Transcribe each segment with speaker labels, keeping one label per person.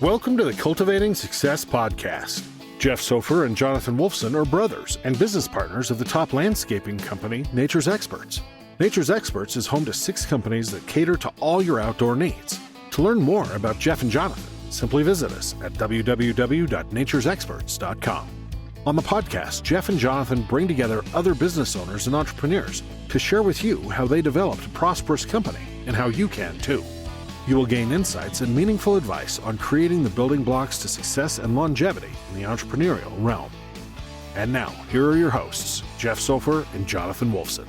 Speaker 1: Welcome to the Cultivating Success podcast. Jeff Sophir and Jonathan Wolfson are brothers and business partners of the top landscaping company, Nature's Experts. Nature's Experts is home to 6 companies that cater to all your outdoor needs. To learn more about Jeff and Jonathan, simply visit us at www.naturesexperts.com. On the podcast, Jeff and Jonathan bring together other business owners and entrepreneurs to share with you how they developed a prosperous company and how you can too. You will gain insights and meaningful advice on creating the building blocks to success and longevity in the entrepreneurial realm. And now, here are your hosts, Jeff Sophir and Jonathan Wolfson.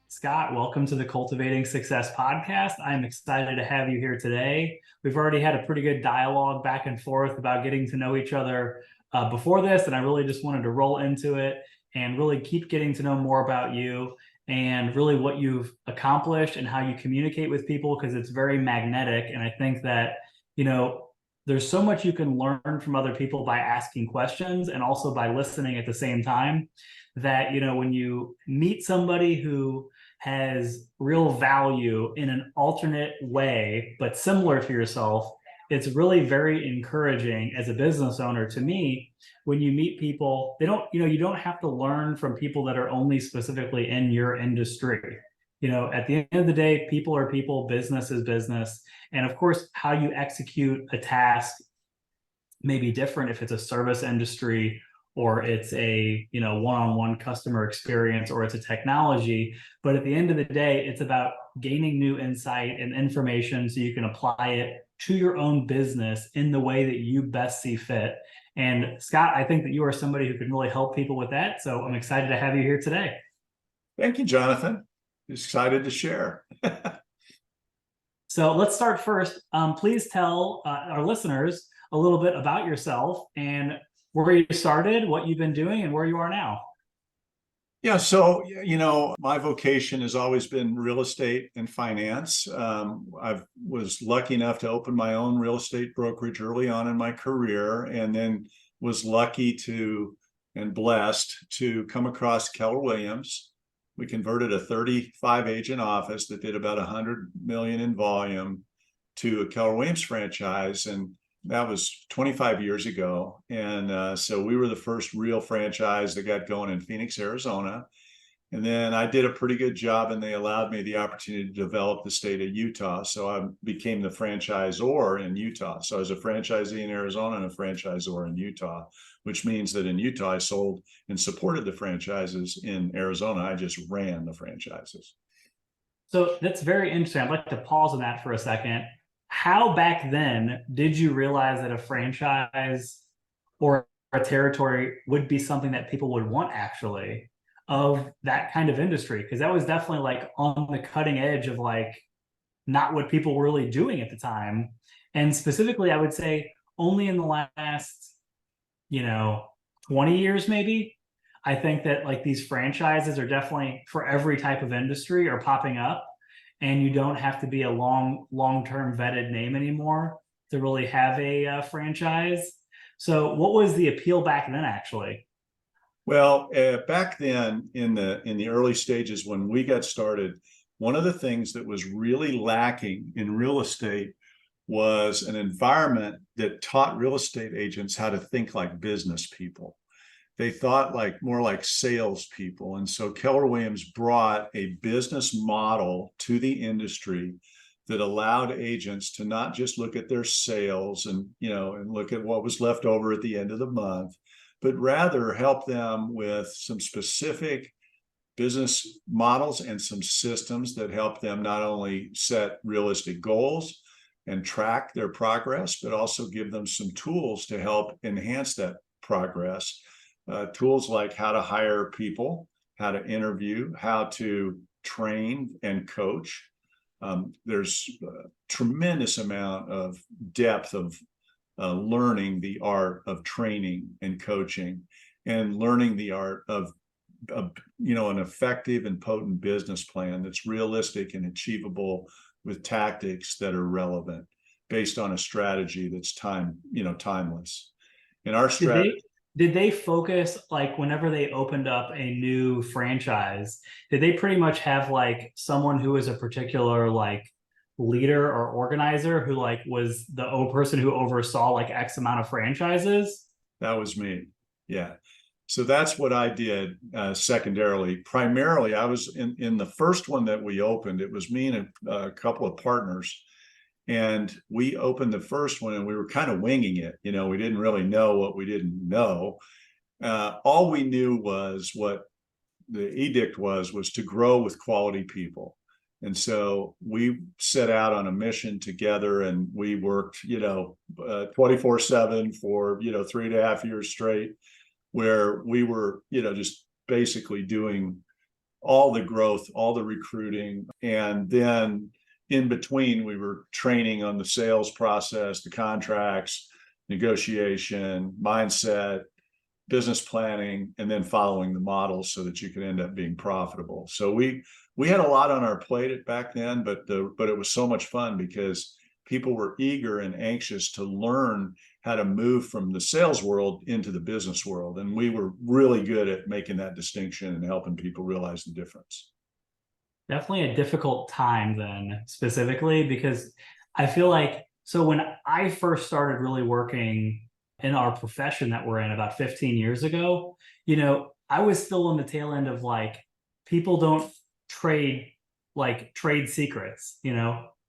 Speaker 2: Scott, welcome to the Cultivating Success podcast. I'm excited to have you here today. We've already had a pretty good dialogue back and forth about getting to know each other before this, and I really just wanted to roll into it and really keep getting to know more about you and really what you've accomplished and how you communicate with people, because it's very magnetic. And I think that, there's so much you can learn from other people by asking questions and also by listening at the same time, that, when you meet somebody who has real value in an alternate way, but similar to yourself, it's really very encouraging as a business owner to me. When you meet people, you don't have to learn from people that are only specifically in your industry. At the end of the day, people are people, business is business. And of course, how you execute a task may be different if it's a service industry or it's a, one-on-one customer experience, or it's a technology. But at the end of the day, it's about gaining new insight and information so you can apply it to your own business in the way that you best see fit. And Scott, I think that you are somebody who can really help people with that. So I'm excited to have you here today.
Speaker 3: Thank you, Jonathan. Excited to share.
Speaker 2: So let's start first. Please tell our listeners a little bit about yourself and where you started, what you've been doing, and where you are now.
Speaker 3: Yeah, so, my vocation has always been real estate and finance. I was lucky enough to open my own real estate brokerage early on in my career, and then was lucky and blessed to come across Keller Williams. We converted a 35 agent office that did about 100 million in volume to a Keller Williams franchise. And that was 25 years ago. And so we were the first real franchise that got going in Phoenix, Arizona. And then I did a pretty good job, and they allowed me the opportunity to develop the state of Utah. So I became the franchisor in Utah. So I was a franchisee in Arizona and a franchisor in Utah, which means that in Utah, I sold and supported the franchises. In Arizona, I just ran the franchises.
Speaker 2: So that's very interesting. I'd like to pause on that for a second. How back then did you realize that a franchise or a territory would be something that people would want actually of that kind of industry? Because that was definitely like on the cutting edge of like not what people were really doing at the time. And specifically, I would say only in the last, 20 years, maybe, I think that like these franchises are definitely for every type of industry are popping up. And you don't have to be a long-term vetted name anymore to really have a franchise. So what was the appeal back then, actually?
Speaker 3: Well, back then in the early stages when we got started, one of the things that was really lacking in real estate was an environment that taught real estate agents how to think like business people. They thought more like salespeople. And so Keller Williams brought a business model to the industry that allowed agents to not just look at their sales and look at what was left over at the end of the month, but rather help them with some specific business models and some systems that help them not only set realistic goals and track their progress, but also give them some tools to help enhance that progress. Tools like how to hire people, how to interview, how to train and coach. There's a tremendous amount of depth of learning the art of training and coaching, and learning the art of an effective and potent business plan that's realistic and achievable with tactics that are relevant based on a strategy that's timeless. And our strategy.
Speaker 2: Did they focus, like whenever they opened up a new franchise, did they pretty much have like someone who was a particular like leader or organizer who like was the person who oversaw like X amount of franchises?
Speaker 3: That was me. Yeah. So that's what I did secondarily. Primarily, I was in the first one that we opened. It was me and a couple of partners. And we opened the first one and we were kind of winging it. You know, we didn't really know what we didn't know. All we knew was what the edict was to grow with quality people. And so we set out on a mission together and we worked, 24/7 for, 3.5 years straight, where we were, just basically doing all the growth, all the recruiting. And then in between, we were training on the sales process, the contracts, negotiation, mindset, business planning, and then following the models so that you can end up being profitable. So we had a lot on our plate back then, but it was so much fun because people were eager and anxious to learn how to move from the sales world into the business world. And we were really good at making that distinction and helping people realize the difference.
Speaker 2: Definitely a difficult time then, specifically, because I feel like, so when I first started really working in our profession that we're in about 15 years ago, I was still on the tail end of like, people don't trade secrets,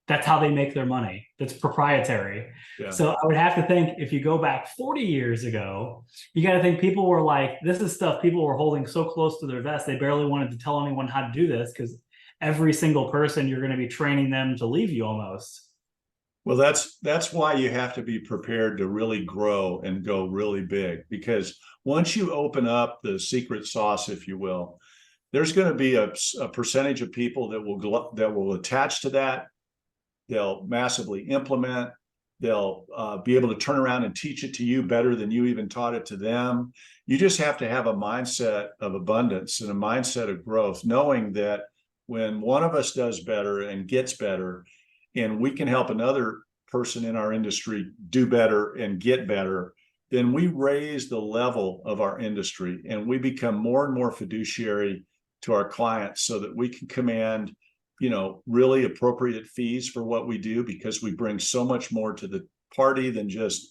Speaker 2: that's how they make their money. That's proprietary. Yeah. So I would have to think, if you go back 40 years ago, you got to think people were like, this is stuff people were holding so close to their vest, they barely wanted to tell anyone how to do this, because every single person, you're going to be training them to leave you almost.
Speaker 3: Well, that's why you have to be prepared to really grow and go really big, because once you open up the secret sauce, if you will, there's going to be a percentage of people that will attach to that. They'll massively implement. They'll be able to turn around and teach it to you better than you even taught it to them. You just have to have a mindset of abundance and a mindset of growth, knowing that when one of us does better and gets better, and we can help another person in our industry do better and get better, then we raise the level of our industry and we become more and more fiduciary to our clients so that we can command, really appropriate fees for what we do, because we bring so much more to the party than just,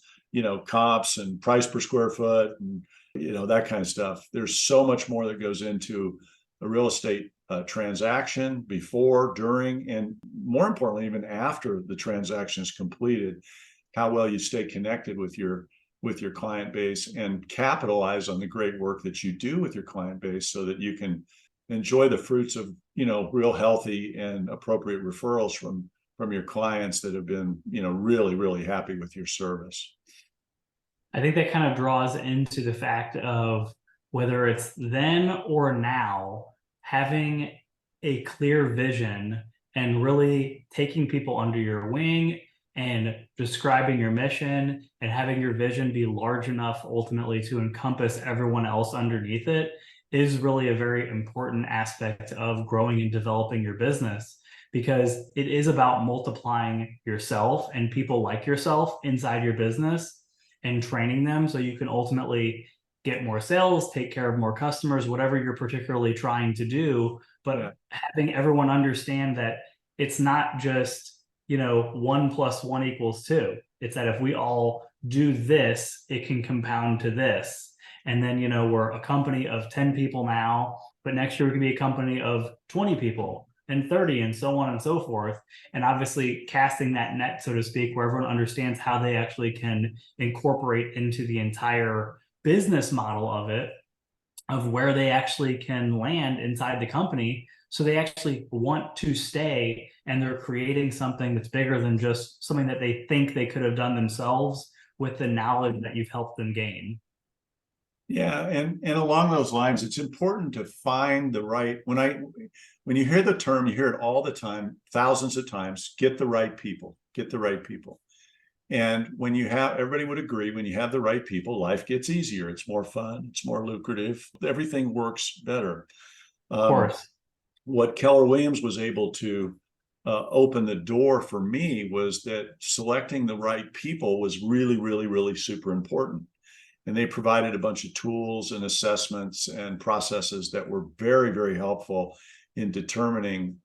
Speaker 3: comps and price per square foot and, that kind of stuff. There's so much more that goes into a real estate transaction before, during, and more importantly, even after the transaction is completed. How well you stay connected with your client base and capitalize on the great work that you do with your client base so that you can enjoy the fruits of, real healthy and appropriate referrals from your clients that have been, really, really happy with your service.
Speaker 2: I think that kind of draws into the fact of whether it's then or now, having a clear vision and really taking people under your wing and describing your mission and having your vision be large enough ultimately to encompass everyone else underneath it is really a very important aspect of growing and developing your business, because it is about multiplying yourself and people like yourself inside your business and training them so you can ultimately get more sales, take care of more customers, whatever you're particularly trying to do. But having everyone understand that it's not just, 1 + 1 = 2. It's that if we all do this, it can compound to this. And then, we're a company of 10 people now, but next year we can be a company of 20 people and 30 and so on and so forth. And obviously casting that net, so to speak, where everyone understands how they actually can incorporate into the entire business model of it, of where they actually can land inside the company. So they actually want to stay and they're creating something that's bigger than just something that they think they could have done themselves with the knowledge that you've helped them gain.
Speaker 3: Yeah, and along those lines, it's important to find the right, when you hear the term, you hear it all the time, thousands of times, get the right people. And when you have, everybody would agree, when you have the right people, life gets easier. It's more fun. It's more lucrative. Everything works better.
Speaker 2: Of course.
Speaker 3: What Keller Williams was able to open the door for me was that selecting the right people was really, really, really super important. And they provided a bunch of tools and assessments and processes that were very, very helpful in determining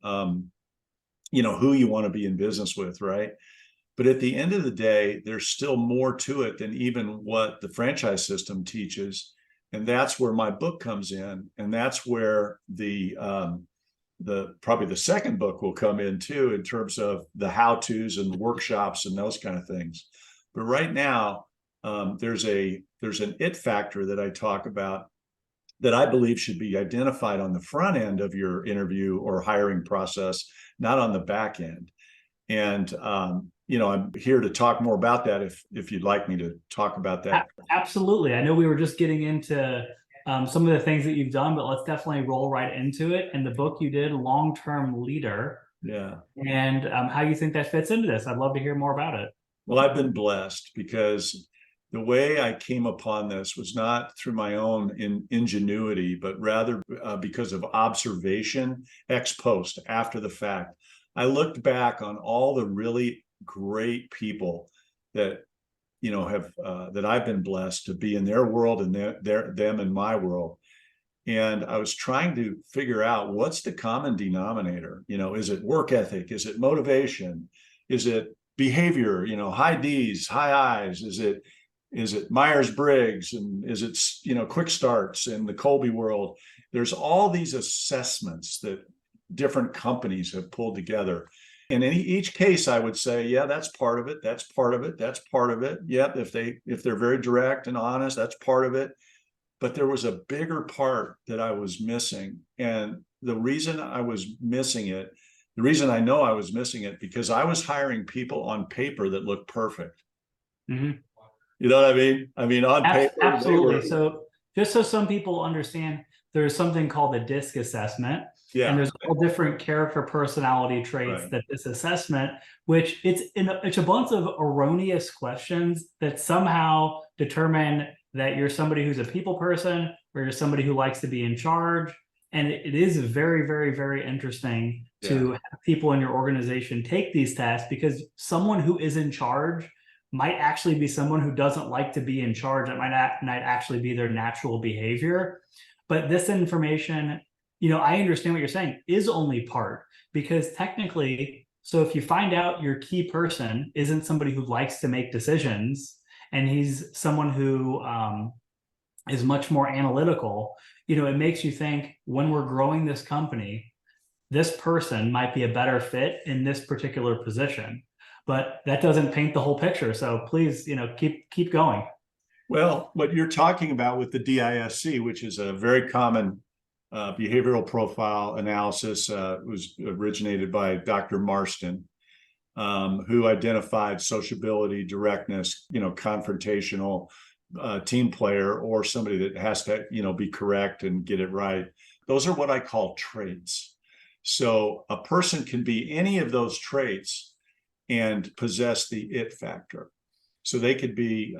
Speaker 3: who you want to be in business with, right? But at the end of the day, there's still more to it than even what the franchise system teaches. And that's where my book comes in. And that's where probably the second book will come in too, in terms of the how-tos and the workshops and those kind of things. But right now, there's an it factor that I talk about that I believe should be identified on the front end of your interview or hiring process, not on the back end. And I'm here to talk more about that if you'd like me to talk about that.
Speaker 2: Absolutely. I know we were just getting into some of the things that you've done, but let's definitely roll right into it. And the book you did, Long-Term Leader.
Speaker 3: Yeah.
Speaker 2: And how you think that fits into this. I'd love to hear more about it.
Speaker 3: Well, I've been blessed because the way I came upon this was not through my own ingenuity, but rather because of observation ex post, after the fact. I looked back on all the really great people that have that I've been blessed to be in their world and them in my world. And I was trying to figure out what's the common denominator. Is it work ethic? Is it motivation? Is it behavior? High D's, high I's? Is it Myers-Briggs? And is it quick starts in the Colby world? There's all these assessments that different companies have pulled together. And in each case, I would say, yeah, that's part of it. That's part of it. That's part of it. Yep. If they're very direct and honest, that's part of it. But there was a bigger part that I was missing. And the reason I was missing it, the reason I know I was missing it, because I was hiring people on paper that looked perfect.
Speaker 2: Mm-hmm.
Speaker 3: You know what I mean? I mean, on paper.
Speaker 2: Absolutely. So just so some people understand, there's something called the DISC assessment. Yeah. And there's all different character personality traits that this assessment, which it's a bunch of erroneous questions that somehow determine that you're somebody who's a people person or you're somebody who likes to be in charge. And it is very, very, very interesting to have people in your organization take these tests, because someone who is in charge might actually be someone who doesn't like to be in charge. It might actually be their natural behavior. But this information, I understand what you're saying, is only part, because technically, so if you find out your key person isn't somebody who likes to make decisions, and he's someone who is much more analytical, it makes you think, when we're growing this company, this person might be a better fit in this particular position. But that doesn't paint the whole picture. So please, keep going.
Speaker 3: Well, what you're talking about with the DISC, which is a very common behavioral profile analysis, was originated by Dr. Marston, who identified sociability, directness, confrontational, team player, or somebody that has to, be correct and get it right. Those are what I call traits. So a person can be any of those traits and possess the it factor. So they could be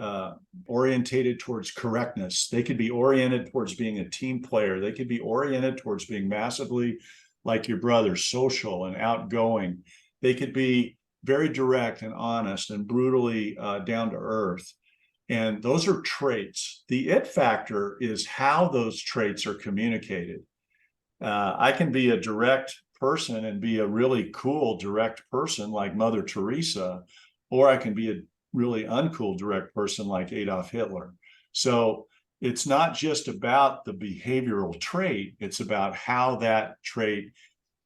Speaker 3: orientated towards correctness. They could be oriented towards being a team player. They could be oriented towards being massively like your brother, social and outgoing. They could be very direct and honest and brutally down to earth. And those are traits. The it factor is how those traits are communicated. I can be a direct person and be a really cool, direct person like Mother Teresa, or I can be a really uncool, direct person like Adolf Hitler. So it's not just about the behavioral trait, it's about how that trait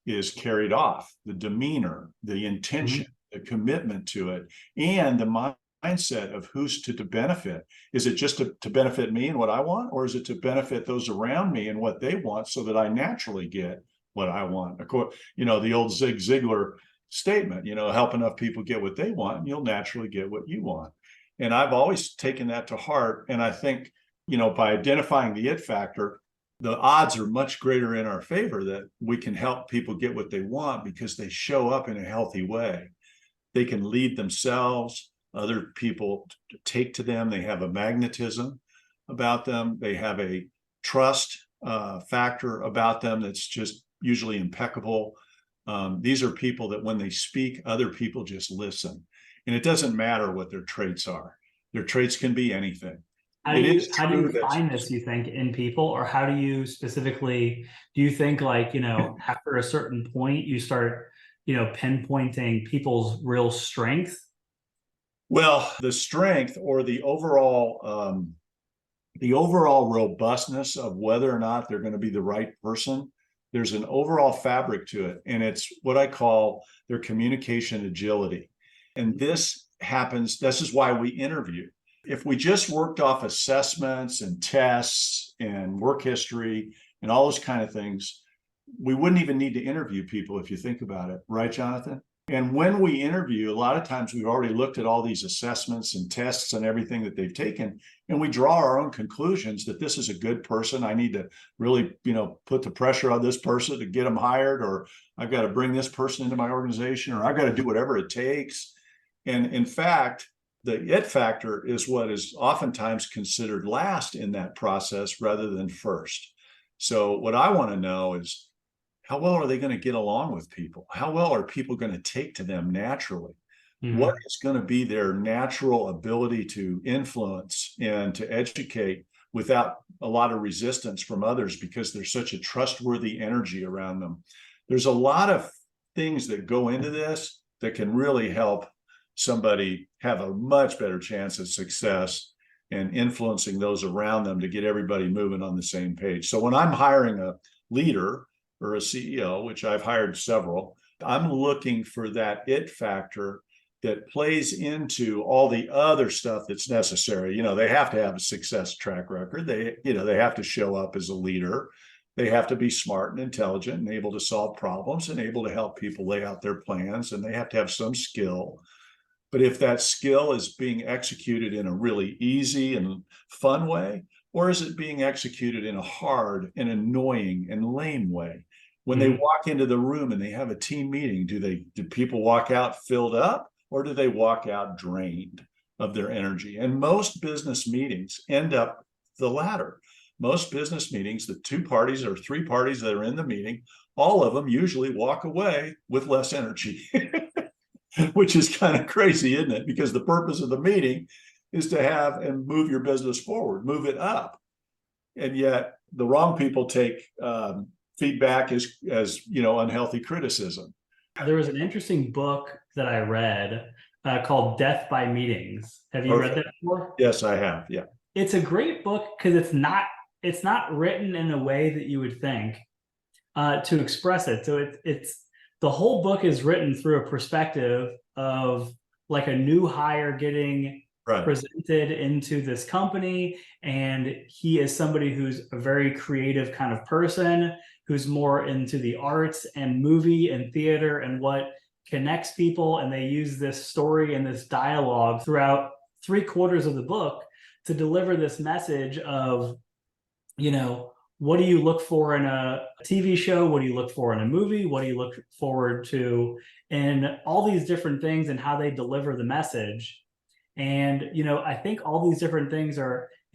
Speaker 3: is carried off, the demeanor, the intention, the commitment to it, and the mindset of who's to benefit. Is it just to benefit me and what I want, or is it to benefit those around me and what they want, so that I naturally get what I want? Of course, the old Zig Ziglar statement, help enough people get what they want, and you'll naturally get what you want. And I've always taken that to heart. And I think, by identifying the it factor, the odds are much greater in our favor that we can help people get what they want, because they show up in a healthy way. They can lead themselves. Other people take to them. They have a magnetism about them. They have a trust factor about them that's just usually impeccable. These are people that when they speak, other people just listen. And it doesn't matter what their traits are. Their traits can be anything.
Speaker 2: How do you find this, you think, in people? Or how do you specifically, do you think, like, after a certain point, you start pinpointing people's real strength?
Speaker 3: Well, the strength or the overall robustness of whether or not they're going to be the right person, there's an overall fabric to it. And it's what I call their communication agility. And this is why we interview. If we just worked off assessments and tests and work history and all those kind of things, we wouldn't even need to interview people if you think about it. Right, Jonathan? And when we interview, a lot of times we've already looked at all these assessments and tests and everything that they've taken, and we draw our own conclusions that this is a good person. I need to really, put the pressure on this person to get them hired, or I've got to bring this person into my organization, or I've got to do whatever it takes. And in fact, the it factor is what is oftentimes considered last in that process rather than first. So what I want to know is, how well are they going to get along with people? How well are people going to take to them naturally? Mm-hmm. What is going to be their natural ability to influence and to educate without a lot of resistance from others, because there's such a trustworthy energy around them? There's a lot of things that go into this that can really help somebody have a much better chance of success and influencing those around them to get everybody moving on the same page. So when I'm hiring a leader or a CEO, which I've hired several, I'm looking for that it factor that plays into all the other stuff that's necessary. They have to have a success track record. They have to show up as a leader. They have to be smart and intelligent and able to solve problems and able to help people lay out their plans. And they have to have some skill. But if that skill is being executed in a really easy and fun way, or is it being executed in a hard and annoying and lame way? When they walk into the room and they have a team meeting, do people walk out filled up, or do they walk out drained of their energy? And most business meetings end up the latter. Most business meetings, the 2 parties or 3 parties that are in the meeting, all of them usually walk away with less energy, which is kind of crazy, isn't it? Because the purpose of the meeting is to have and move your business forward, move it up. And yet the wrong people take feedback as unhealthy criticism.
Speaker 2: There was an interesting book that I read called Death by Meetings. Have you read that before?
Speaker 3: Yes, I have. Yeah. It's
Speaker 2: a great book because it's not written in a way that you would think to express it. So it's the whole book is written through a perspective of like a new hire getting presented into this company, and he is somebody who's a very creative kind of person who's more into the arts and movie and theater and what connects people. And they use this story and this dialogue throughout 3/4 of the book to deliver this message of, what do you look for in a TV show? What do you look for in a movie? What do you look forward to in all these different things, and how they deliver the message? And, I think all these different things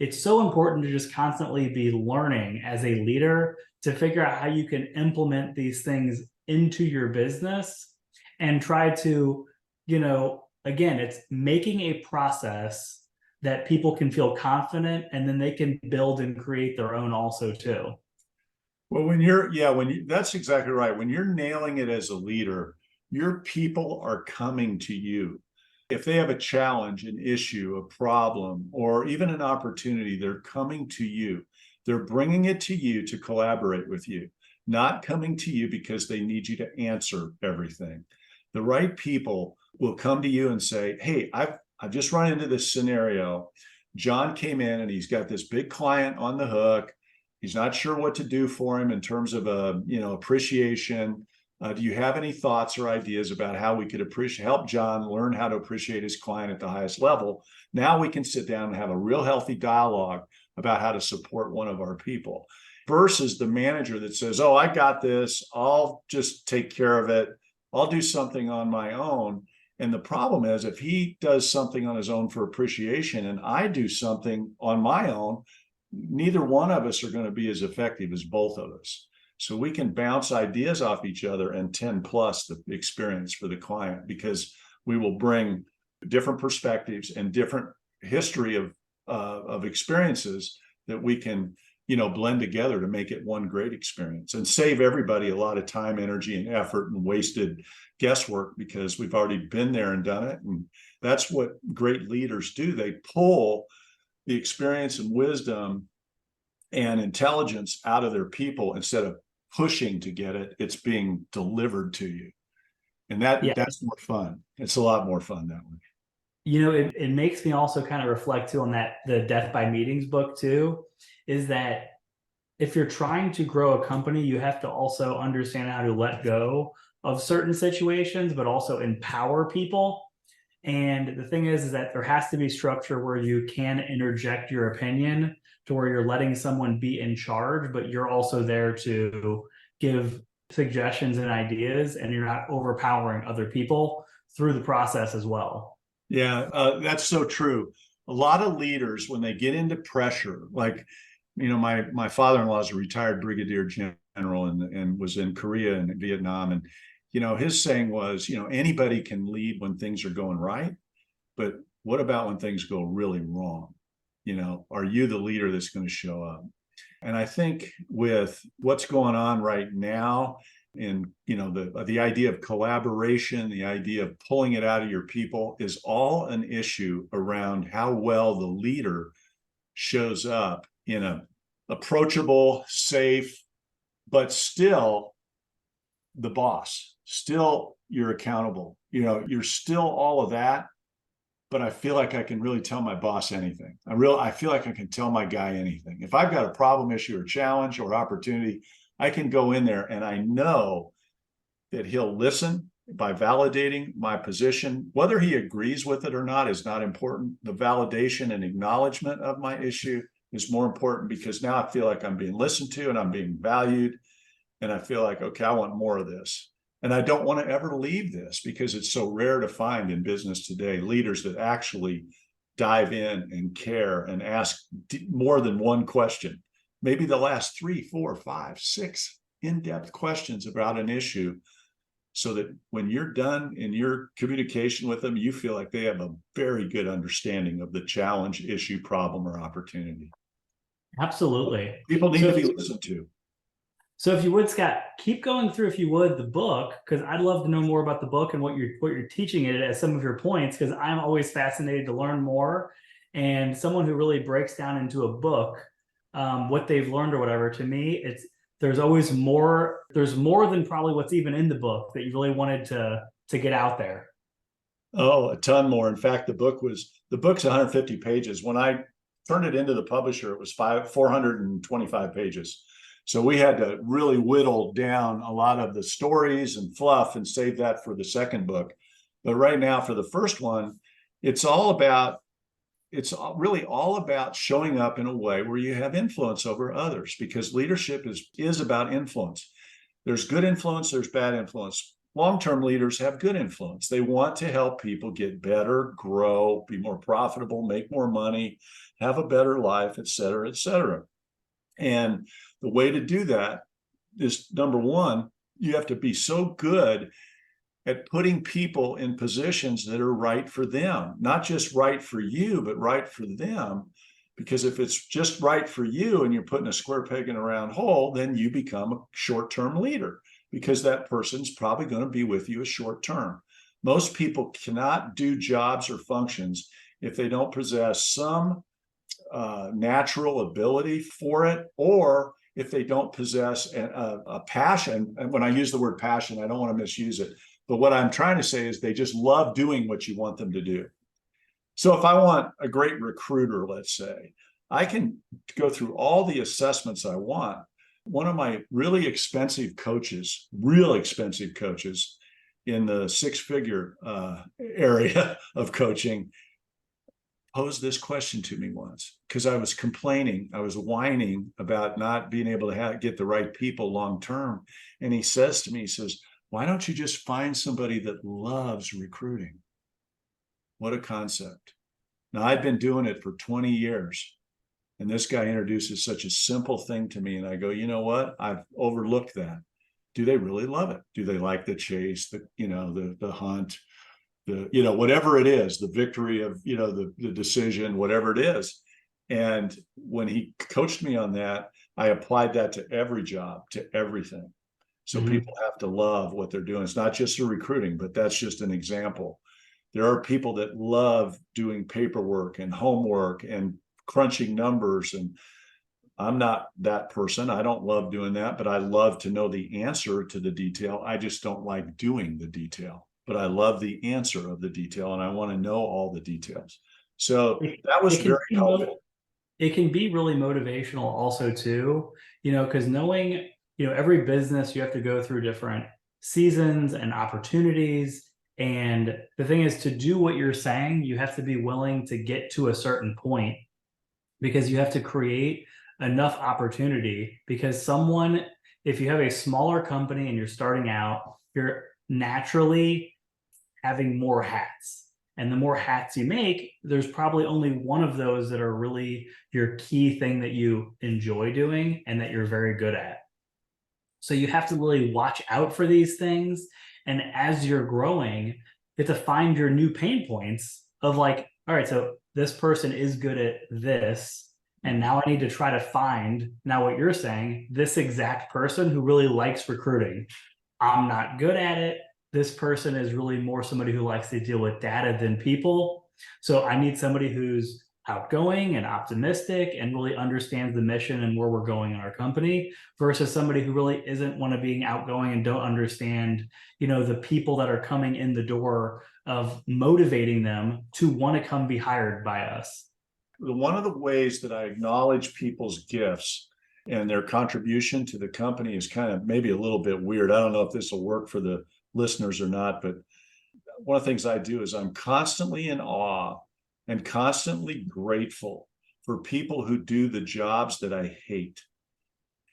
Speaker 2: it's so important to just constantly be learning as a leader to figure out how you can implement these things into your business and try to, again, it's making a process that people can feel confident, and then they can build and create their own also too.
Speaker 3: Well, that's exactly right. When you're nailing it as a leader, your people are coming to you. If they have a challenge, an issue, a problem, or even an opportunity, they're coming to you. They're bringing it to you to collaborate with you, not coming to you because they need you to answer everything. The right people will come to you and say, hey, I've just run into this scenario. John came in and he's got this big client on the hook. He's not sure what to do for him in terms of appreciation. Do you have any thoughts or ideas about how we could help John learn how to appreciate his client at the highest level? Now we can sit down and have a real healthy dialogue about how to support one of our people, versus the manager that says, oh, I got this. I'll just take care of it. I'll do something on my own. And the problem is, if he does something on his own for appreciation and I do something on my own, neither one of us are going to be as effective as both of us. So we can bounce ideas off each other and 10 plus the experience for the client, because we will bring different perspectives and different history of experiences that we can, blend together to make it one great experience and save everybody a lot of time, energy, and effort and wasted guesswork, because we've already been there and done it. And that's what great leaders do. They pull the experience and wisdom and intelligence out of their people instead of pushing to get it. It's being delivered to you. And that's more fun. It's a lot more fun that way.
Speaker 2: It makes me also kind of reflect too on the Death by Meetings book too, is that if you're trying to grow a company, you have to also understand how to let go of certain situations, but also empower people. And the thing is that there has to be structure where you can interject your opinion to where you're letting someone be in charge, but you're also there to give suggestions and ideas, and you're not overpowering other people through the process as well.
Speaker 3: Yeah, that's so true. A lot of leaders, when they get into pressure, like, my father-in-law is a retired brigadier general and was in Korea and Vietnam. And, his saying was, anybody can lead when things are going right, but what about when things go really wrong? Are you the leader that's going to show up? And I think with what's going on right now, and the idea of collaboration, the idea of pulling it out of your people is all an issue around how well the leader shows up in a approachable, safe, but still the boss. Still you're accountable. You're still all of that, but I feel like I can really tell my boss anything. I feel like I can tell my guy anything. If I've got a problem, issue, or challenge or opportunity, I can go in there and I know that he'll listen by validating my position. Whether he agrees with it or not is not important. The validation and acknowledgement of my issue is more important, because now I feel like I'm being listened to and I'm being valued. And I feel like, okay, I want more of this. And I don't want to ever leave this, because it's so rare to find in business today leaders that actually dive in and care and ask more than one question. Maybe the last 3, 4, 5, 6 in-depth questions about an issue, so that when you're done in your communication with them, you feel like they have a very good understanding of the challenge, issue, problem, or opportunity.
Speaker 2: Absolutely.
Speaker 3: People need to be listened to.
Speaker 2: So if you would, Scott, keep going through, if you would, the book, because I'd love to know more about the book and what you're teaching it as some of your points, because I'm always fascinated to learn more. And someone who really breaks down into a book what they've learned or whatever, to me, there's always more. There's more than probably what's even in the book that you really wanted to get out there.
Speaker 3: Oh, a ton more. In fact, the book's 150 pages. When I turned it into the publisher, it was 425 pages. So we had to really whittle down a lot of the stories and fluff and save that for the second book. But right now, for the first one, it's really all about showing up in a way where you have influence over others, because leadership is about influence. There's good influence, there's bad influence. Long-term leaders have good influence. They want to help people get better, grow, be more profitable, make more money, have a better life, et cetera, et cetera. And the way to do that is, number one, you have to be so good at putting people in positions that are right for them, not just right for you, but right for them. Because if it's just right for you and you're putting a square peg in a round hole, then you become a short-term leader, because that person's probably going to be with you a short term. Most people cannot do jobs or functions if they don't possess some natural ability for it, or if they don't possess a passion. And when I use the word passion, I don't want to misuse it. But what I'm trying to say is they just love doing what you want them to do. So if I want a great recruiter, let's say, I can go through all the assessments I want. One of my really expensive coaches in the six-figure area of coaching, posed this question to me once, because I was complaining, I was whining about not being able to get the right people long-term. And he says to me, he says, why don't you just find somebody that loves recruiting? What a concept. Now, I've been doing it for 20 years. And this guy introduces such a simple thing to me. And I go, you know what? I've overlooked that. Do they really love it? Do they like the chase, the hunt, whatever it is, the victory of, the decision, whatever it is. And when he coached me on that, I applied that to every job, to everything. So people have to love what they're doing. It's not just the recruiting, but that's just an example. There are people that love doing paperwork and homework and crunching numbers. And I'm not that person. I don't love doing that, but I love to know the answer to the detail. I just don't like doing the detail, but I love the answer of the detail and I want to know all the details. So that was very helpful.
Speaker 2: It can be really motivational also too, because knowing, every business, you have to go through different seasons and opportunities. And the thing is, to do what you're saying, you have to be willing to get to a certain point, because you have to create enough opportunity. Because if you have a smaller company and you're starting out, you're naturally having more hats. And the more hats you make, there's probably only one of those that are really your key thing that you enjoy doing and that you're very good at. So you have to really watch out for these things. And as you're growing, you have to find your new pain points of like, all right, so this person is good at this. And now I need to try to find, now what you're saying, this exact person who really likes recruiting. I'm not good at it. This person is really more somebody who likes to deal with data than people. So I need somebody who's outgoing and optimistic and really understands the mission and where we're going in our company, versus somebody who really isn't want to being outgoing and don't understand, the people that are coming in the door, of motivating them to want to come be hired by us.
Speaker 3: One of the ways that I acknowledge people's gifts and their contribution to the company is kind of maybe a little bit weird. I don't know if this will work for the listeners or not, but one of the things I do is I'm constantly in awe and constantly grateful for people who do the jobs that I hate.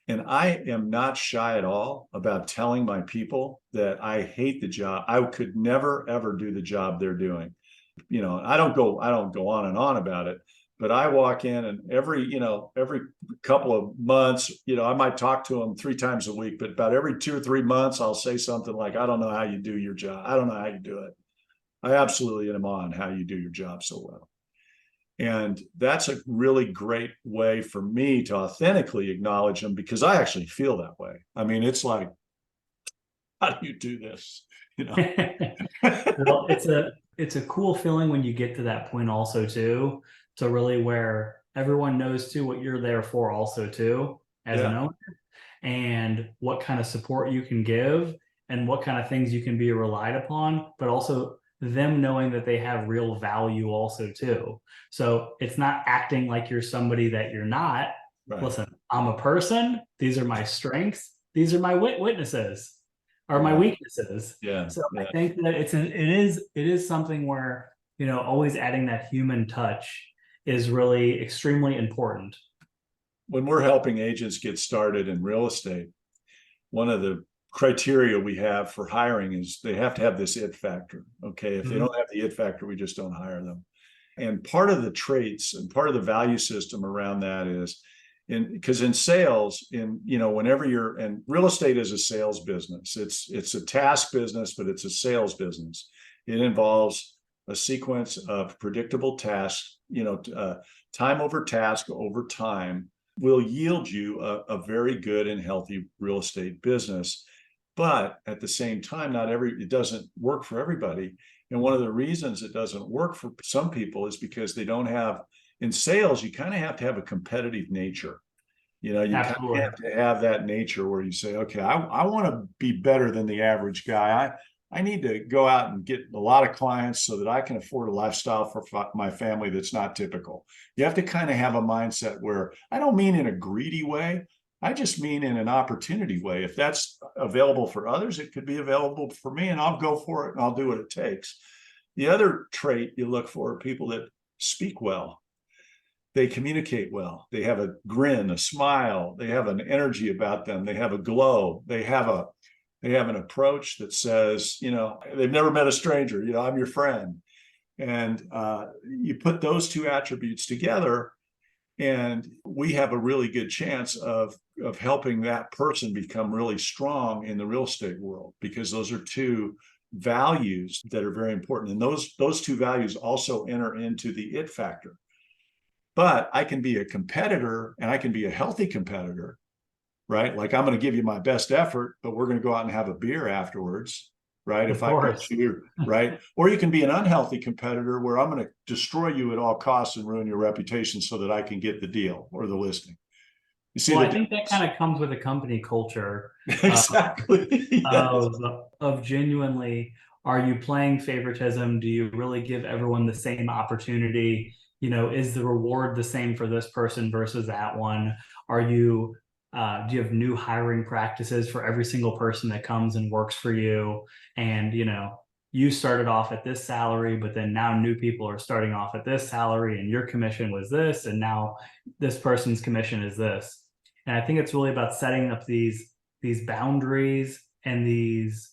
Speaker 3: And I am not shy at all about telling my people that I hate the job. I could never, ever do the job they're doing. I don't go on and on about it, but I walk in and every couple of months, I might talk to them 3 times a week, but about every 2 or 3 months, I'll say something like, I don't know how you do your job. I don't know how you do it. I absolutely am on how you do your job so well. And that's a really great way for me to authentically acknowledge them, because I actually feel that way. I mean, it's like, how do you do this?
Speaker 2: Well, it's a cool feeling when you get to that point also too, to really where everyone knows too what you're there for also too, as an owner, and what kind of support you can give and what kind of things you can be relied upon, but also them knowing that they have real value also too. So it's not acting like you're somebody that you're not. Right. Listen, I'm a person. These are my strengths. These are my witnesses or my weaknesses.
Speaker 3: Yeah.
Speaker 2: So I think that it is something where, always adding that human touch is really extremely important.
Speaker 3: When we're helping agents get started in real estate, one of the criteria we have for hiring is they have to have this it factor. Okay. If they don't have the it factor, we just don't hire them. And part of the traits and part of the value system around that is because in sales, whenever you're, and real estate is a sales business, it's a task business, but it's a sales business. It involves a sequence of predictable tasks, time over task over time will yield you a very good and healthy real estate business. But at the same time, it doesn't work for everybody. And one of the reasons it doesn't work for some people is because they don't have, in sales, you kind of have to have a competitive nature. You kind of have to have that nature where you say, okay, I want to be better than the average guy. I need to go out and get a lot of clients so that I can afford a lifestyle for my family that's not typical. You have to kind of have a mindset where, I don't mean in a greedy way, I just mean in an opportunity way. If that's available for others, it could be available for me, and I'll go for it and I'll do what it takes. The other trait you look for are people that speak well. They communicate well. They have a grin, a smile. They have an energy about them. They have a glow. They have an approach that says, they've never met a stranger. I'm your friend. And you put those 2 attributes together, and we have a really good chance of helping that person become really strong in the real estate world, because those are 2 values that are very important. And those 2 values also enter into the it factor. but I can be a competitor, and I can be a healthy competitor, right? Like, I'm going to give you my best effort, but we're going to go out and have a beer afterwards, right?
Speaker 2: Of
Speaker 3: If I
Speaker 2: course.
Speaker 3: beat you, right? Or you can be an unhealthy competitor where I'm going to destroy you at all costs and ruin your reputation so that I can get the deal or the listing. You see
Speaker 2: Well,
Speaker 3: the
Speaker 2: I think that
Speaker 3: difference?
Speaker 2: kind of comes with a company culture
Speaker 3: Exactly. Yes.
Speaker 2: of genuinely, are you playing favoritism? Do you really give everyone the same opportunity? Is the reward the same for this person versus that one? Are you do you have new hiring practices for every single person that comes and works for you? And you started off at this salary, but then now new people are starting off at this salary, and your commission was this, and now this person's commission is this. And I think it's really about setting up these boundaries and these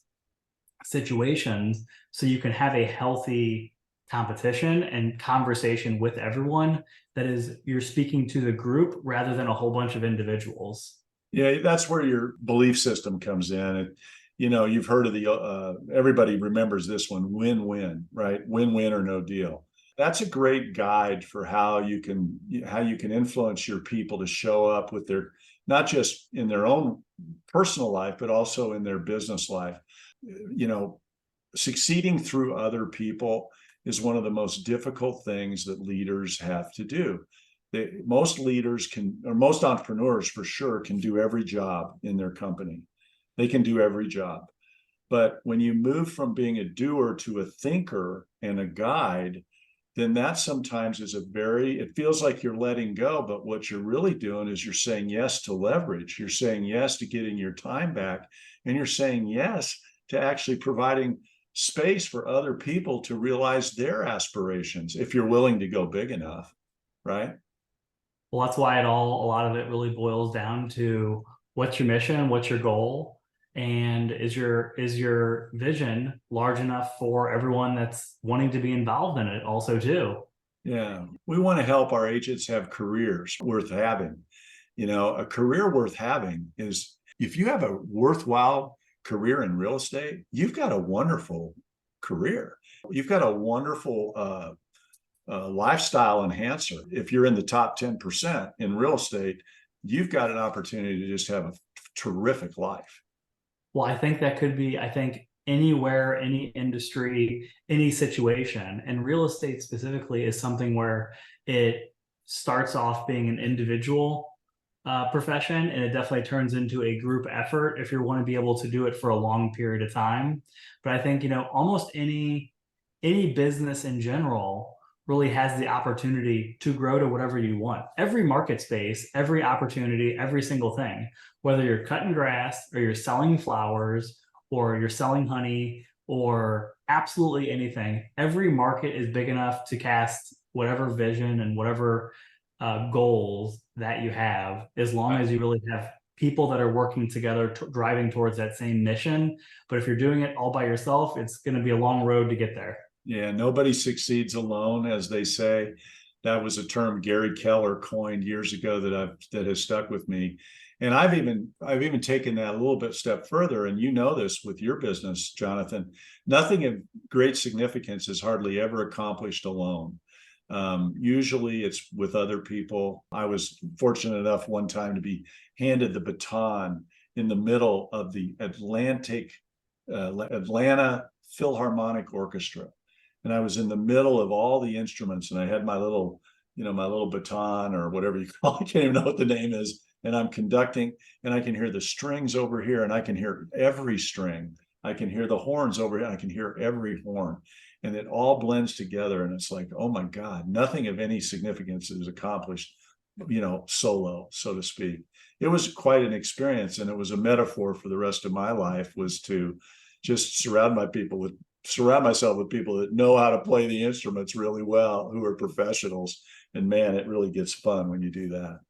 Speaker 2: situations so you can have a healthy competition and conversation with everyone, that is, you're speaking to the group rather than a whole bunch of individuals.
Speaker 3: Yeah, that's where your belief system comes in. You've heard of the everybody remembers this one, win-win, right? Win-win or no deal. That's a great guide for how you can influence your people to show up with their, not just in their own personal life, but also in their business life. Succeeding through other people is one of the most difficult things that leaders have to do. Most leaders can, or most entrepreneurs for sure, can do every job in their company. They can do every job. But when you move from being a doer to a thinker and a guide, then that sometimes is it feels like you're letting go, but what you're really doing is you're saying yes to leverage. You're saying yes to getting your time back, and you're saying yes to actually providing space for other people to realize their aspirations, if you're willing to go big enough, right?
Speaker 2: Well, that's why a lot of it really boils down to, what's your mission, what's your goal, and is your vision large enough for everyone that's wanting to be involved in it also too?
Speaker 3: Yeah, we want to help our agents have careers worth having. A career worth having is, if you have a worthwhile career in real estate, you've got a wonderful career. You've got a wonderful lifestyle enhancer. If you're in the top 10% in real estate, you've got an opportunity to just have a terrific life.
Speaker 2: Well, I think that could be, anywhere, any industry, any situation. And real estate specifically is something where it starts off being an individual profession, and it definitely turns into a group effort if you want to be able to do it for a long period of time. But I think, almost any business in general really has the opportunity to grow to whatever you want. Every market space, every opportunity, every single thing, whether you're cutting grass or you're selling flowers or you're selling honey or absolutely anything, every market is big enough to cast whatever vision and whatever goals that you have, as long as you really have people that are working together, driving towards that same mission. But if you're doing it all by yourself, it's going to be a long road to get there.
Speaker 3: Yeah, nobody succeeds alone, as they say. That was a term Gary Keller coined years ago that has stuck with me. And I've even taken that a little bit step further. And this with your business, Jonathan. Nothing of great significance is hardly ever accomplished alone. Usually it's with other people. I was fortunate enough one time to be handed the baton in the middle of the Atlanta Philharmonic Orchestra. And I was in the middle of all the instruments, and I had my little baton, or whatever you call it. I can't even know what the name is. And I'm conducting, and I can hear the strings over here, and I can hear every string. I can hear the horns over here. I can hear every horn, and it all blends together. And it's like, oh my God, nothing of any significance is accomplished, solo, so to speak. It was quite an experience, and it was a metaphor for the rest of my life, was to just surround myself with people that know how to play the instruments really well, who are professionals. And man, it really gets fun when you do that.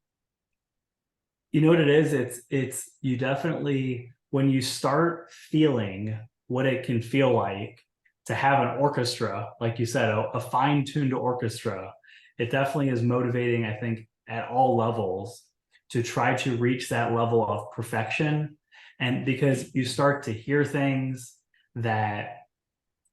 Speaker 2: You know what it is? It's you definitely, when you start feeling what it can feel like to have an orchestra, like you said, a fine-tuned orchestra, it definitely is motivating, I think, at all levels, to try to reach that level of perfection. And because you start to hear things that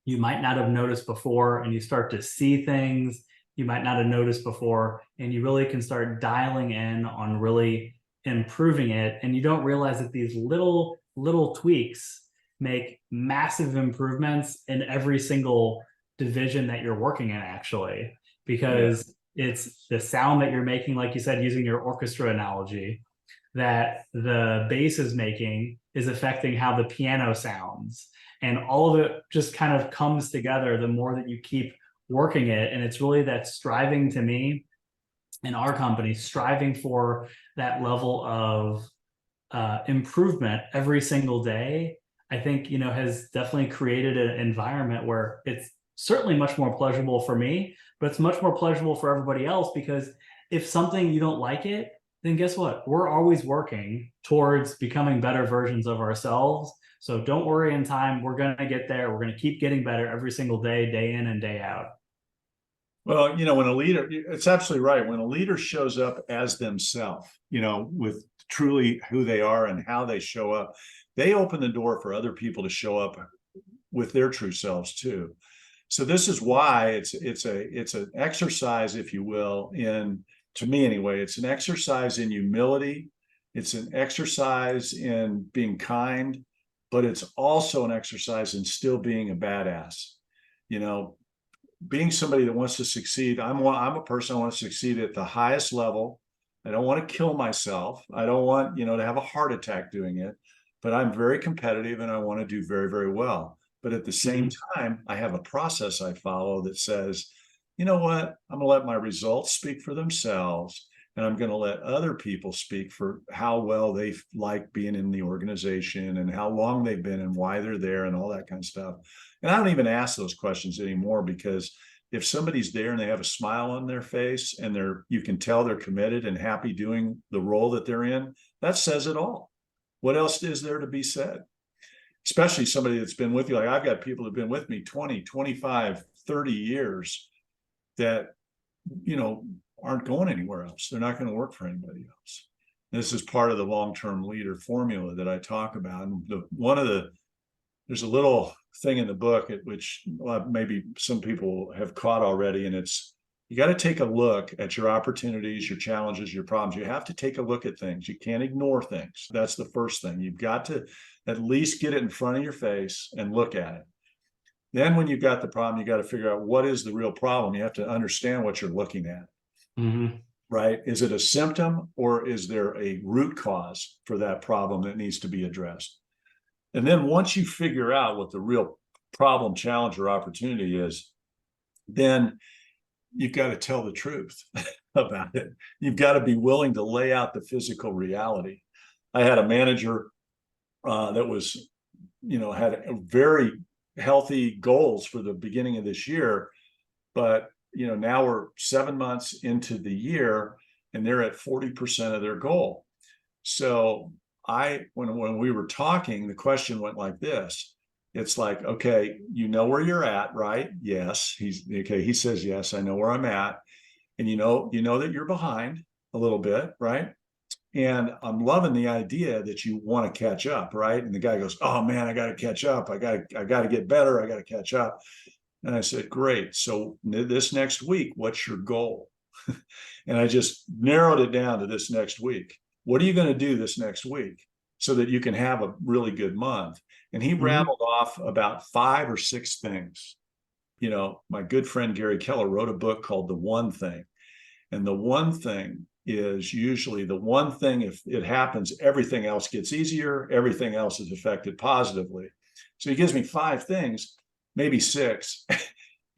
Speaker 2: you might not have noticed before, and you start to see things you might not have noticed before, and you really can start dialing in on really improving it. And you don't realize that these little tweaks make massive improvements in every single division that you're working in, actually, because it's the sound that you're making, like you said, using your orchestra analogy, that the bass is making is affecting how the piano sounds. And all of it just kind of comes together the more that you keep working it. And it's really that striving, to me, in our company, striving for that level of improvement every single day, I think, has definitely created an environment where it's certainly much more pleasurable for me, but it's much more pleasurable for everybody else, because if something you don't like it, then guess what? We're always working towards becoming better versions of ourselves. So don't worry, in time, we're going to get there. We're going to keep getting better every single day, day in and day out.
Speaker 3: Well, when a leader, it's absolutely right. When a leader shows up as themselves, with truly who they are and how they show up, they open the door for other people to show up with their true selves too. So this is why it's an exercise, if you will, to me anyway, it's an exercise in humility. It's an exercise in being kind, but it's also an exercise in still being a badass. Being somebody that wants to succeed. I'm a person, I want to succeed at the highest level. I don't want to kill myself. I don't want, to have a heart attack doing it, but I'm very competitive and I want to do very, very well. But at the same time, I have a process I follow that says, you know what, I'm going to let my results speak for themselves. And I'm going to let other people speak for how well they like being in the organization and how long they've been and why they're there and all that kind of stuff. And I don't even ask those questions anymore, because if somebody's there and they have a smile on their face and you can tell they're committed and happy doing the role that they're in, that says it all. What else is there to be said? Especially somebody that's been with you. Like I've got people who've been with me 20, 25, 30 years that, aren't going anywhere else. They're not going to work for anybody else. This is part of the long-term leader formula that I talk about. And there's a little thing in the book at which maybe some people have caught already. And it's, you got to take a look at your opportunities, your challenges, your problems. You have to take a look at things. You can't ignore things. That's the first thing. You've got to at least get it in front of your face and look at it. Then when you've got the problem, you got to figure out what is the real problem. You have to understand what you're looking at. Mm-hmm. Right? Is it a symptom or is there a root cause for that problem that needs to be addressed? And then once you figure out what the real problem, challenge, or opportunity is, then you've got to tell the truth about it. You've got to be willing to lay out the physical reality. I had a manager that was, had very healthy goals for the beginning of this year, but now we're 7 months into the year and they're at 40% of their goal. So when we were talking, the question went like this. It's like, okay, where you're at, right? Yes. He says, yes, I know where I'm at. And you know that you're behind a little bit, right? And I'm loving the idea that you want to catch up, right? And the guy goes, oh man, I got to catch up. I got to get better. I got to catch up. And I said, great. So this next week, what's your goal? And I just narrowed it down to this next week. What are you going to do this next week so that you can have a really good month? And he rattled off about 5 or 6 things. My good friend Gary Keller wrote a book called The One Thing. And the one thing is usually the one thing, if it happens, everything else gets easier. Everything else is affected positively. So he gives me 5 things, maybe 6.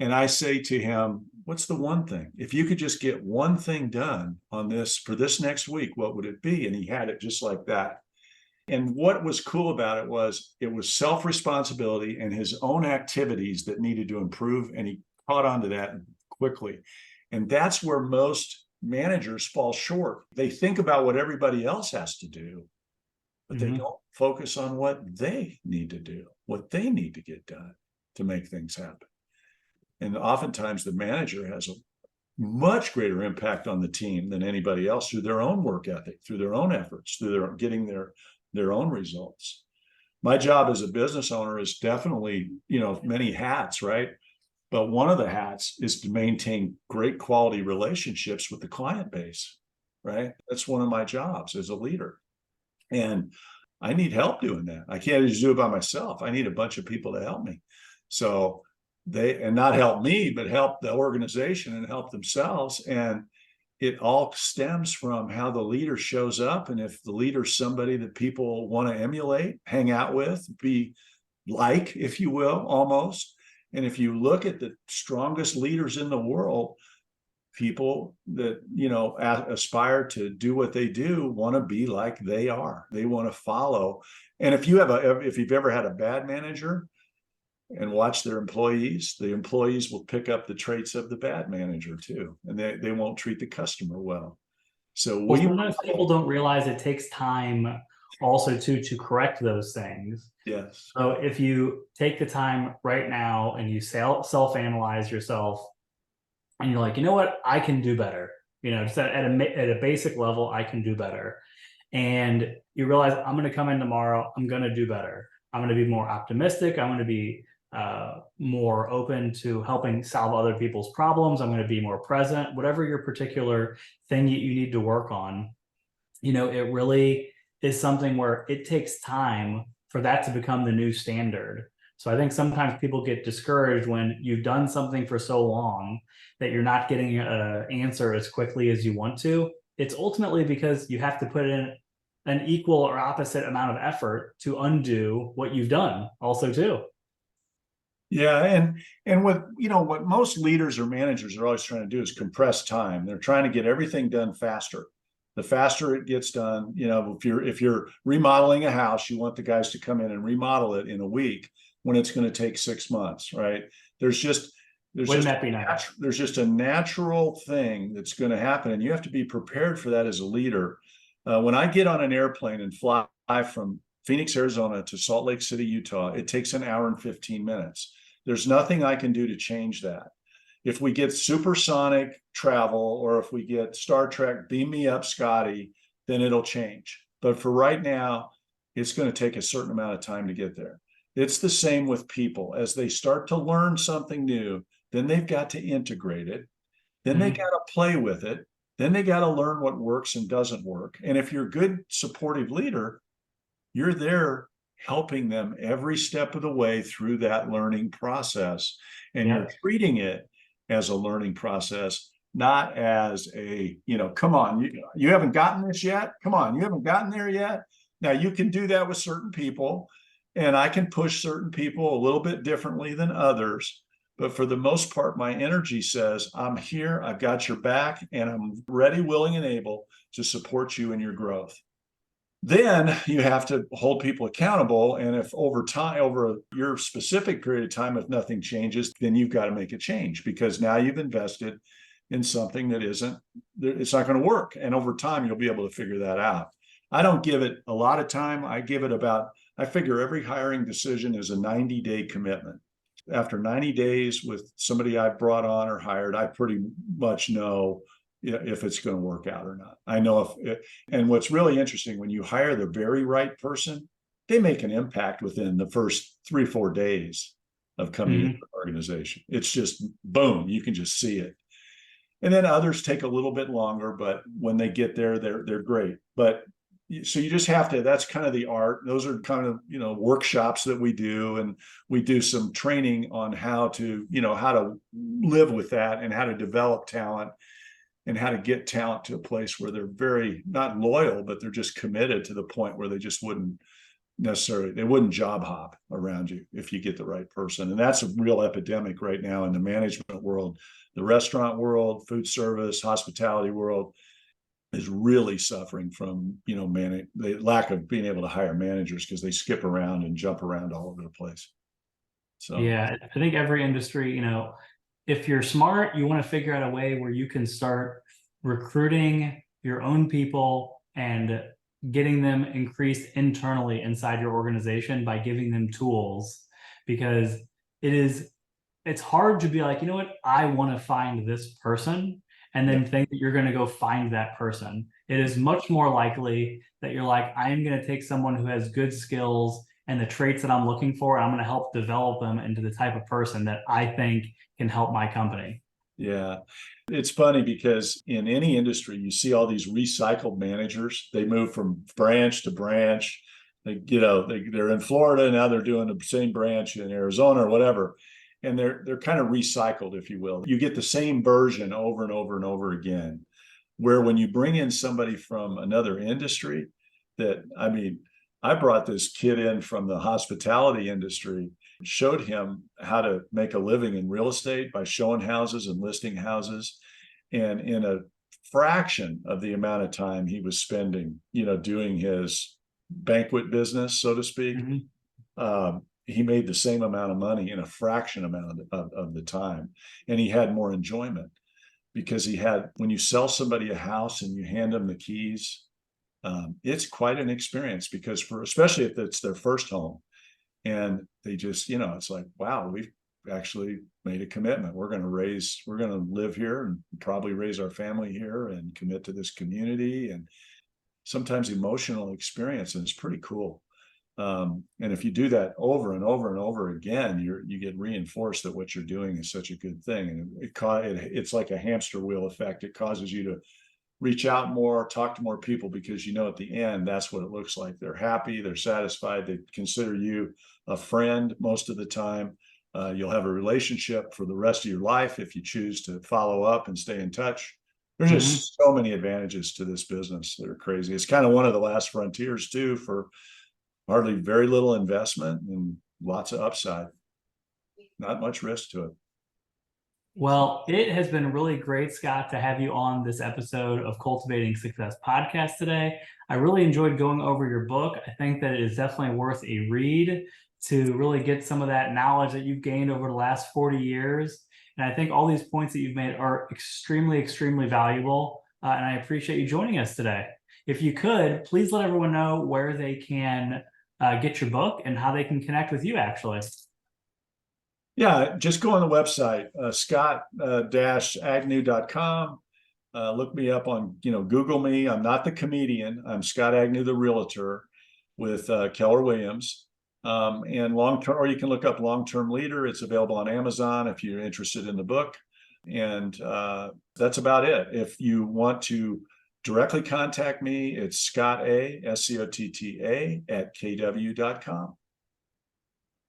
Speaker 3: And I say to him, what's the one thing? If you could just get one thing done on this for this next week, what would it be? And he had it just like that. And what was cool about it was self-responsibility and his own activities that needed to improve. And he caught on to that quickly. And that's where most managers fall short. They think about what everybody else has to do, but they don't focus on what they need to do, what they need to get done to make things happen. And oftentimes the manager has a much greater impact on the team than anybody else through their own work ethic, through their own efforts, through their getting their own results. My job as a business owner is definitely, many hats, right? But one of the hats is to maintain great quality relationships with the client base, right? That's one of my jobs as a leader. And I need help doing that. I can't just do it by myself. I need a bunch of people to help me. So and not help me, but help the organization and help themselves. And it all stems from how the leader shows up. And if the leader's somebody that people want to emulate, hang out with, be like, if you will, almost. And if you look at the strongest leaders in the world, people that, aspire to do what they do want to be like they are. They want to follow. And if you've ever had a bad manager and watch their employees, the employees will pick up the traits of the bad manager too. And they won't treat the customer well. So
Speaker 2: sometimes people don't realize it takes time also to correct those things.
Speaker 3: Yes.
Speaker 2: So if you take the time right now and you self-analyze yourself and you're like, you know what, I can do better. Just at a basic level, I can do better. And you realize I'm going to come in tomorrow, I'm going to do better. I'm going to be more optimistic. I'm going to be more open to helping solve other people's problems. I'm going to be more present, whatever your particular thing you need to work on. It really is something where it takes time for that to become the new standard. So I think sometimes people get discouraged when you've done something for so long that you're not getting an answer as quickly as you want to. It's ultimately because you have to put in an equal or opposite amount of effort to undo what you've done also too.
Speaker 3: Yeah. And what most leaders or managers are always trying to do is compress time. They're trying to get everything done faster. The faster it gets done, if you're remodeling a house, you want the guys to come in and remodel it in a week when it's going to take 6 months, right? There's just a natural thing that's going to happen, and you have to be prepared for that as a leader. When I get on an airplane and fly from Phoenix, Arizona to Salt Lake City, Utah, it takes an hour and 15 minutes. There's nothing I can do to change that. If we get supersonic travel, or if we get Star Trek, beam me up, Scotty, then it'll change. But for right now, it's going to take a certain amount of time to get there. It's the same with people. As they start to learn something new, then they've got to integrate it. Then they got to play with it. Then they got to learn what works and doesn't work. And if you're a good supportive leader, you're there helping them every step of the way through that learning process. And you're treating it as a learning process, not as come on, you haven't gotten this yet. Come on, you haven't gotten there yet. Now you can do that with certain people, and I can push certain people a little bit differently than others. But for the most part, my energy says, I'm here, I've got your back, and I'm ready, willing, and able to support you in your growth. Then you have to hold people accountable. And if over your specific period of time, if nothing changes, then you've got to make a change, because now you've invested in something it's not going to work. And over time, you'll be able to figure that out. I don't give it a lot of time. I figure every hiring decision is a 90-day commitment. After 90 days with somebody I've brought on or hired, I pretty much know if it's going to work out or not. I know and what's really interesting, when you hire the very right person, they make an impact within the first 3 or 4 days of coming into the organization. It's just boom, you can just see it. And then others take a little bit longer, but when they get there, they're great. But so you just have to, that's kind of the art. Those are kind of, workshops that we do, and we do some training on how to live with that and how to develop talent and how to get talent to a place where they're very not loyal, but they're just committed to the point where they just wouldn't job hop around you if you get the right person. And that's a real epidemic right now in the management world. The restaurant world, food service, hospitality world is really suffering from, the lack of being able to hire managers, because they skip around and jump around all over the place. So
Speaker 2: yeah, I think every industry, if you're smart, you want to figure out a way where you can start recruiting your own people and getting them increased internally inside your organization by giving them tools, because it's hard to be like, you know what, I want to find this person and then think that you're going to go find that person. It is much more likely that you're like, I'm going to take someone who has good skills and the traits that I'm looking for. I'm going to help develop them into the type of person that I think can help my company.
Speaker 3: Yeah. It's funny because in any industry, you see all these recycled managers. They move from branch to branch. They're in Florida, now they're doing the same branch in Arizona or whatever. And they're kind of recycled, if you will. You get the same version over and over and over again. Where when you bring in somebody from another industry, I brought this kid in from the hospitality industry, showed him how to make a living in real estate by showing houses and listing houses. And in a fraction of the amount of time he was spending, doing his banquet business, so to speak, he made the same amount of money in a fraction amount of the time. And he had more enjoyment because when you sell somebody a house and you hand them the keys, it's quite an experience because especially if it's their first home and they just, it's like, wow, we've actually made a commitment. We're going to live here and probably raise our family here and commit to this community. And sometimes emotional experience, and it's pretty cool. And if you do that over and over and over again, you get reinforced that what you're doing is such a good thing. And it's like a hamster wheel effect. It causes you to reach out more, talk to more people, because at the end, that's what it looks like. They're happy, they're satisfied, they consider you a friend most of the time. You'll have a relationship for the rest of your life if you choose to follow up and stay in touch. There's just so many advantages to this business that are crazy. It's kind of one of the last frontiers too, for very little investment and lots of upside. Not much risk to it.
Speaker 2: Well, it has been really great, Scott, to have you on this episode of Cultivating Success podcast today. I really enjoyed going over your book. I think that it is definitely worth a read to really get some of that knowledge that you've gained over the last 40 years. And I think all these points that you've made are extremely, extremely valuable. And I appreciate you joining us today. If you could, please let everyone know where they can get your book and how they can connect with you, actually.
Speaker 3: Yeah, just go on the website, scott-agnew.com. Look me up on, Google me. I'm not the comedian. I'm Scott Agnew, the realtor with Keller Williams. And long-term, or you can look up Long-Term Leader. It's available on Amazon if you're interested in the book. And that's about it. If you want to directly contact me, it's Scott A, SCOTTA @kw.com.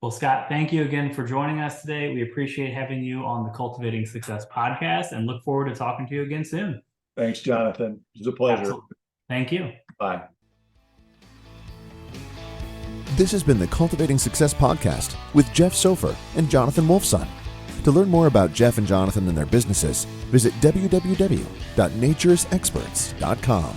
Speaker 2: Well, Scott, thank you again for joining us today. We appreciate having you on the Cultivating Success podcast and look forward to talking to you again soon.
Speaker 3: Thanks, Jonathan. It was a pleasure.
Speaker 2: Absolutely. Thank you.
Speaker 3: Bye.
Speaker 4: This has been the Cultivating Success podcast with Jeff Sophir and Jonathan Wolfson. To learn more about Jeff and Jonathan and their businesses, visit www.naturesexperts.com.